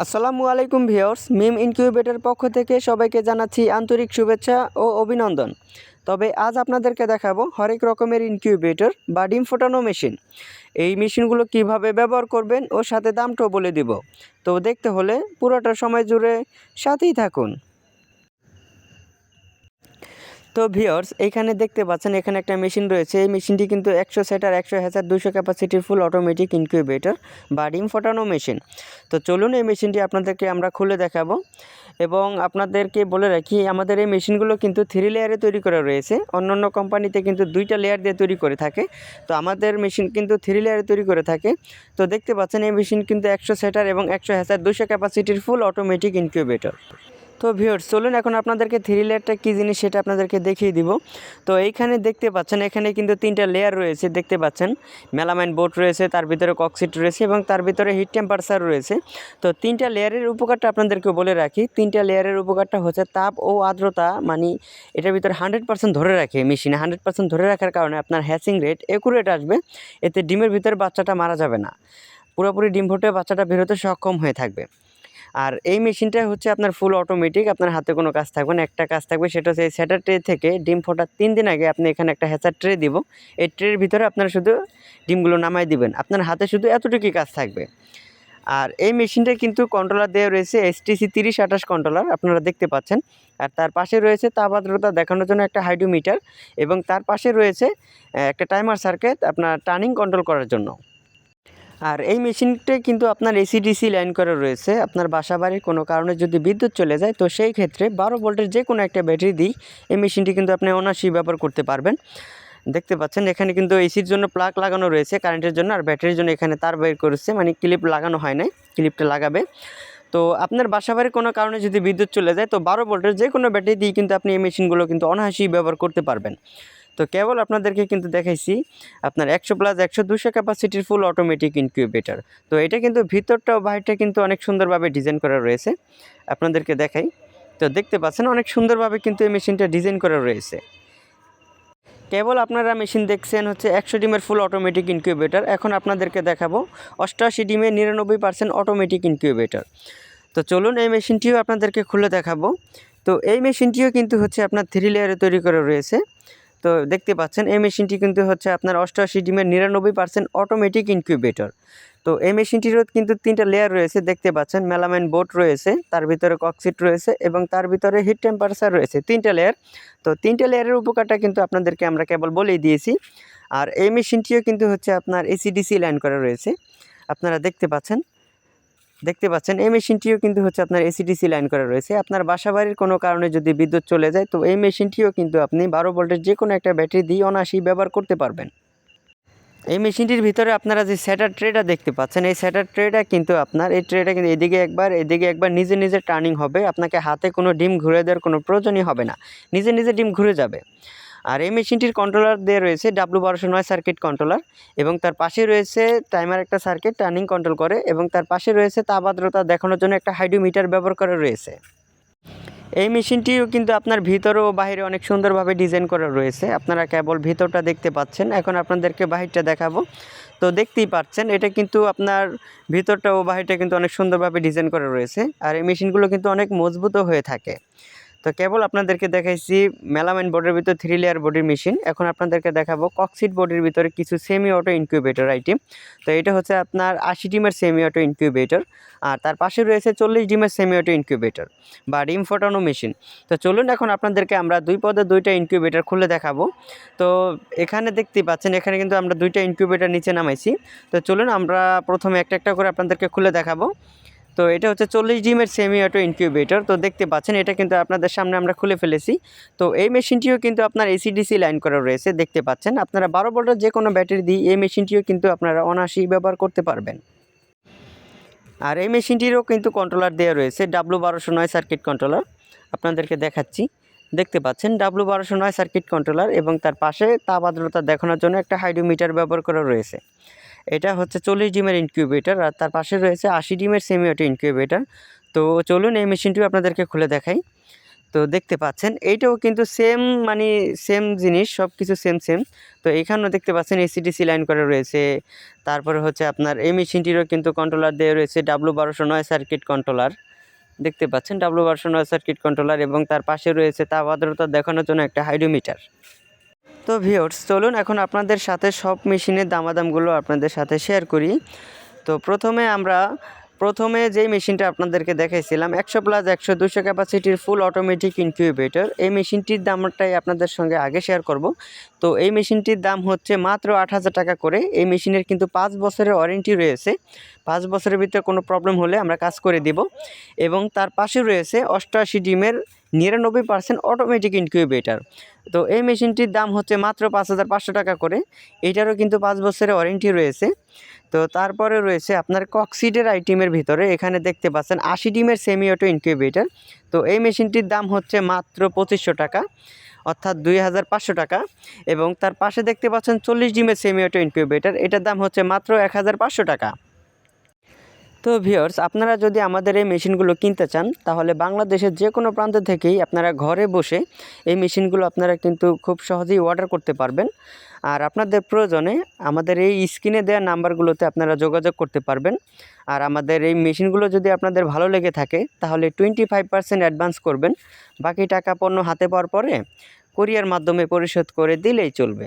আসসালামু আলাইকুম ভিউয়ার্স, মিম ইনকিউবেটর পক্ষ থেকে সবাইকে জানাচ্ছি আন্তরিক শুভেচ্ছা ও অভিনন্দন। তবে আজ আপনাদেরকে দেখাবো হরেক রকমের ইনকিউবেটর বা ডিম ফোটানো মেশিন। এই মেশিনগুলো কিভাবে ব্যবহার করবেন ও সাথে দামটাও বলে দিব। তো দেখতে হলে পুরোটা সময় জুড়ে সাথেই থাকুন। তো ভিউয়ার্স, এইখানে দেখতে পাচ্ছেন এখানে একটা মেশিন রয়েছে। এই মেশিনটি কিন্তু 100 সেটার 100 হ্যাচার 200 ক্যাপাসিটির ফুল অটোমেটিক ইনকিউবেটর বা ডিম ফোটানো মেশিন। তো চলুন এই মেশিনটি আপনাদেরকে আমরা খুলে দেখাবো এবং আপনাদেরকে বলে রাখি আমাদের এই মেশিনগুলো কিন্তু 3 লেয়ারে তৈরি করা রয়েছে। অন্যান্য কোম্পানিতে কিন্তু 2টা লেয়ার দিয়ে তৈরি করে থাকে। তো আমাদের মেশিন কিন্তু 3 লেয়ারে তৈরি করে থাকে। তো দেখতে পাচ্ছেন এই মেশিন কিন্তু 100 সেটার এবং 100 হ্যাচার 200 ক্যাপাসিটির ফুল অটোমেটিক ইনকিউবেটর। তো ভিউয়ার্স, চলুন এখন আপনাদেরকে 3 লেয়ারটা কী জিনিস সেটা আপনাদেরকে দেখিয়ে দিব। তো এইখানে দেখতে পাচ্ছেন এখানে কিন্তু 3টা লেয়ার রয়েছে। দেখতে পাচ্ছেন মেলামাইন বোর্ড রয়েছে, তার ভিতরে ককসিট রয়েছে এবং তার ভিতরে হিট টেম্পারেচার রয়েছে। তো 3টা লেয়ারের উপকারটা আপনাদেরকে বলে রাখি। 3টা লেয়ারের উপকারটা হচ্ছে তাপ ও আর্দ্রতা, মানে এটার ভিতরে 100% ধরে রাখে। মেশিনে 100% ধরে রাখার কারণে আপনার হ্যাচিং রেট একুরেট আসবে। এতে ডিমের ভিতরে বাচ্চাটা মারা যাবে না, পুরোপুরি ডিম ফুটে বাচ্চাটা বেরোতে সক্ষম হয়ে থাকবে। আর এই মেশিনটা হচ্ছে আপনার ফুল অটোমেটিক, আপনার হাতে কোনো কাজ থাকবে না। একটা কাজ থাকবে, সেটা হচ্ছে এই সেটার ট্রে থেকে ডিম ফোটার 3 দিন আগে আপনি এখানে একটা হ্যাচার ট্রে দিব। এই ট্রের ভিতরে আপনারা শুধু ডিমগুলো নামাই দিবেন, আপনার হাতে শুধু এতটুকুই কাজ থাকবে। আর এই মেশিনটা কিন্তু কন্ট্রোলার দেওয়া রয়েছে STC 3028 কন্ট্রোলার, আপনারা দেখতে পাচ্ছেন। আর তার পাশে রয়েছে তাপ আর্দ্রতা দেখানোর জন্য একটা হাইড্রোমিটার এবং তার পাশে রয়েছে একটা টাইমার সার্কিট আপনার টার্নিং কন্ট্রোল করার জন্য। আর এই মেশিনটা কিন্তু আপনার AC/DC লাইন করা রয়েছে। আপনার বাসাবাড়ির কোনো কারণে যদি বিদ্যুৎ চলে যায়, তো সেই ক্ষেত্রে 12 ভোল্টের যে কোনো একটা ব্যাটারি দিয়েই এই মেশিনটি কিন্তু আপনি অনায়াসেই ব্যবহার করতে পারবেন। দেখতে পাচ্ছেন এখানে কিন্তু এসির জন্য প্লাগ লাগানো রয়েছে কারেন্টের জন্য, আর ব্যাটারির জন্য এখানে তার বের করেছে, মানে ক্লিপ লাগানো হয় নাই, ক্লিপটা লাগাবে। তো আপনার বাসাবাড়ির কোনো কারণে যদি বিদ্যুৎ চলে যায়, তো 12 ভোল্টের যে কোনো ব্যাটারি দিয়ে কিন্তু আপনি এই মেশিনগুলো কিন্তু অনায়াসেই ব্যবহার করতে পারবেন। তো কেবল আপনাদেরকে কিন্তু দেখাইছি আপনার 100+100 200 ক্যাপাসিটির ফুল অটোমেটিক ইনকিউবেটর। তো এটা কিন্তু ভিতরটা ও বাহিরটা কিন্তু অনেক সুন্দরভাবে ডিজাইন করা রয়েছে, আপনাদেরকে দেখাই। তো দেখতে পাচ্ছেন অনেক সুন্দরভাবে কিন্তু এই মেশিনটা ডিজাইন করা রয়েছে। কেবল আপনারা মেশিন দেখছেন হচ্ছে 100 ডিমের ফুল অটোমেটিক ইনকিউবেটর। এখন আপনাদেরকে দেখাবো 88 ডিমের 99% অটোমেটিক ইনকিউবেটর। তো চলুন এই মেশিনটিও আপনাদেরকে খুলে দেখাবো। তো এই মেশিনটিও কিন্তু হচ্ছে আপনার 3 লেয়ারে তৈরি করা রয়েছে। তো দেখতে পাচ্ছেন এই মেশিনটি কিন্তু হচ্ছে আপনার 88 ডিমের 99% অটোমেটিক ইনকিউবেটর। তো এই মেশিনটিরও কিন্তু 3টা লেয়ার রয়েছে। দেখতে পাচ্ছেন মেলামাইন বোর্ড রয়েছে, তার ভিতরে ককসিট রয়েছে এবং তার ভিতরে হিট টেম্পারেচার রয়েছে। 3টা লেয়ার। তো 3টা লেয়ারের উপকারটা কিন্তু আপনাদেরকে আমরা কেবল বলেই দিয়েছি। আর এই মেশিনটিও কিন্তু হচ্ছে আপনার AC/DC লাইন করা রয়েছে, আপনারা দেখতে পাচ্ছেন এই মেশিনটিও কিন্তু হচ্ছে আপনার AC/DC লাইন করা রয়েছে। আপনার বাসাবাড়ির কোনো কারণে যদি বিদ্যুৎ চলে যায়, তো এই মেশিনটিও কিন্তু আপনি 12 ভোল্টের যে কোনো একটা ব্যাটারি দিয়ে অনায়াসেই ব্যবহার করতে পারবেন। এই মেশিনটির ভিতরে আপনারা যে সেটার ট্রেটা দেখতে পাচ্ছেন, এই সেটার ট্রেটা কিন্তু আপনার এই ট্রেটা কিন্তু এদিকে একবার নিজে নিজে টার্নিং হবে। আপনাকে হাতে কোনো ডিম ঘুরে দেওয়ার কোনো প্রয়োজনই হবে না, নিজে নিজে ডিম ঘুরে যাবে। আর এই মেশিনটির কন্ট্রোলার দেওয়া রয়েছে W1209 সার্কিট কন্ট্রোলার এবং তার পাশে রয়েছে টাইমার একটা সার্কিট টার্নিং কন্ট্রোল করে এবং তার পাশে রয়েছে তাপ আর্দ্রতা দেখানোর জন্য একটা হাইড্রোমিটার ব্যবহার করা রয়েছে। এই মেশিনটিও কিন্তু আপনার ভিতরে ও বাহিরে অনেক সুন্দরভাবে ডিজাইন করা রয়েছে। আপনারা কেবল ভিতরটা দেখতে পাচ্ছেন, এখন আপনাদেরকে বাহিরটা দেখাবো। তো দেখতেই পাচ্ছেন এটা কিন্তু আপনার ভিতরটা ও বাহিরটা কিন্তু অনেক সুন্দরভাবে ডিজাইন করা রয়েছে। আর এই মেশিনগুলো কিন্তু অনেক মজবুতও হয়ে থাকে। তো কেবল আপনাদেরকে দেখাইছি মেলামাইন বোর্ডের ভিতর 3 লেয়ার বডির মেশিন। এখন আপনাদেরকে দেখাবো ককসিট বোর্ডের ভিতরে কিছু সেমি অটো ইনকিউবেটর আইটেম। তো এটা হচ্ছে আপনার 80 ডিমের সেমি অটো ইনকিউবেটর, আর তার পাশে রয়েছে 40 ডিমের সেমি অটো ইনকিউবেটর বা ডিম ফোটানো মেশিন। তো চলুন এখন আপনাদেরকে আমরা 2 পদে 2টা ইনকিউবেটর খুলে দেখাবো। তো এখানে দেখতেই পাচ্ছেন এখানে কিন্তু আমরা 2টা ইনকিউবেটর নিচে নামাইছি। তো চলুন আমরা প্রথমে একটা একটা করে আপনাদেরকে খুলে দেখাবো। তো এটা হচ্ছে 40 ডিমের সেমি অটো ইনকিউবেটর। তো দেখতে পাচ্ছেন এটা কিন্তু আপনাদের সামনে আমরা খুলে ফেলেছি। তো এই মেশিনটিও কিন্তু আপনার AC/DC লাইন করা রয়েছে, দেখতে পাচ্ছেন। আপনারা 12 ভোল্টের যে কোনো ব্যাটারি দিয়ে এই মেশিনটিও কিন্তু আপনারা অনায়াসেই ব্যবহার করতে পারবেন। আর এই মেশিনটিরও কিন্তু কন্ট্রোলার দেওয়া রয়েছে W1209 সার্কিট কন্ট্রোলার, আপনাদেরকে দেখাচ্ছি। দেখতে পাচ্ছেন W1209 সার্কিট কন্ট্রোলার এবং তার পাশে তাপ আর্দ্রতা দেখানোর জন্য একটা হাইড্রোমিটার ব্যবহার করা রয়েছে। এটা হচ্ছে 40 ডিমের ইনকিউবেটর আর তার পাশে রয়েছে 80 ডিমের সেমি অটো ইনকিউবেটর। তো চলুন এই মেশিনটিও আপনাদেরকে খুলে দেখাই। তো দেখতে পাচ্ছেন এইটাও কিন্তু সেম মানে সেম জিনিস, সব কিছু সেম সেম। তো এখানেও দেখতে পাচ্ছেন এসিডিসি লাইন করা রয়েছে। তারপরে হচ্ছে আপনার এই মেশিনটিরও কিন্তু কন্ট্রোলার দেওয়া রয়েছে W1209 সার্কিট কন্ট্রোলার। দেখতে পাচ্ছেন W1209 সার্কিট কন্ট্রোলার, এবং তার পাশে রয়েছে তাপ আর্দ্রতা দেখানোর জন্য একটা হাইড্রোমিটার। তো ভিউয়ার্স, চলুন এখন আপনাদের সাথে সব মেশিনের দামাদামগুলো আপনাদের সাথে শেয়ার করি। তো প্রথমে যেই মেশিনটা আপনাদেরকে দেখাইছিলাম 100+100 200 ক্যাপাসিটির ফুল অটোমেটিক ইনকিউবেটর, এই মেশিনটির দামটাই আপনাদের সঙ্গে আগে শেয়ার করব। তো এই মেশিনটির দাম হচ্ছে মাত্র 8,000 টাকা করে। এই মেশিনের কিন্তু 5 বছরের ওয়ারেন্টি রয়েছে। 5 বছরের ভিতরে কোনো প্রবলেম হলে আমরা কাজ করে দিব। এবং তার পাশে রয়েছে 88 ডিমের 99% অটোমেটিক ইনকিউবেটর। তো এই মেশিনটির দাম হচ্ছে মাত্র 5,500 টাকা করে। এইটারও কিন্তু 5 বছরের ওয়ারেন্টি রয়েছে। তো তারপরে রয়েছে আপনার ককসিডের আইটেমের ভিতরে এখানে দেখতে পাচ্ছেন 80 ডিমের সেমি অটো ইনকিউবেটর। তো এই মেশিনটির দাম হচ্ছে মাত্র 2500 টাকা, অর্থাৎ 2,500 টাকা। এবং তার পাশে দেখতে পাচ্ছেন 40 ডিমের সেমি অটো ইনকিউবেটর, এটার দাম হচ্ছে মাত্র 1,500 টাকা। তো ভিউয়ার্স, আপনারা যদি আমাদের এই মেশিনগুলো কিনতে চান তাহলে বাংলাদেশের যে কোনো প্রান্ত থেকেই আপনারা ঘরে বসে এই মেশিনগুলো আপনারা কিন্তু খুব সহজেই অর্ডার করতে পারবেন। আর আপনাদের প্রয়োজনে আমাদের এই স্ক্রিনে দেওয়া নাম্বারগুলোতে আপনারা যোগাযোগ করতে পারবেন। আর আমাদের এই মেশিনগুলো যদি আপনাদের ভালো লেগে থাকে তাহলে 25% অ্যাডভান্স করবেন, বাকি টাকা পণ্য হাতে পাওয়ার পরে কুরিয়ার মাধ্যমে পরিশোধ করে দিলেই চলবে।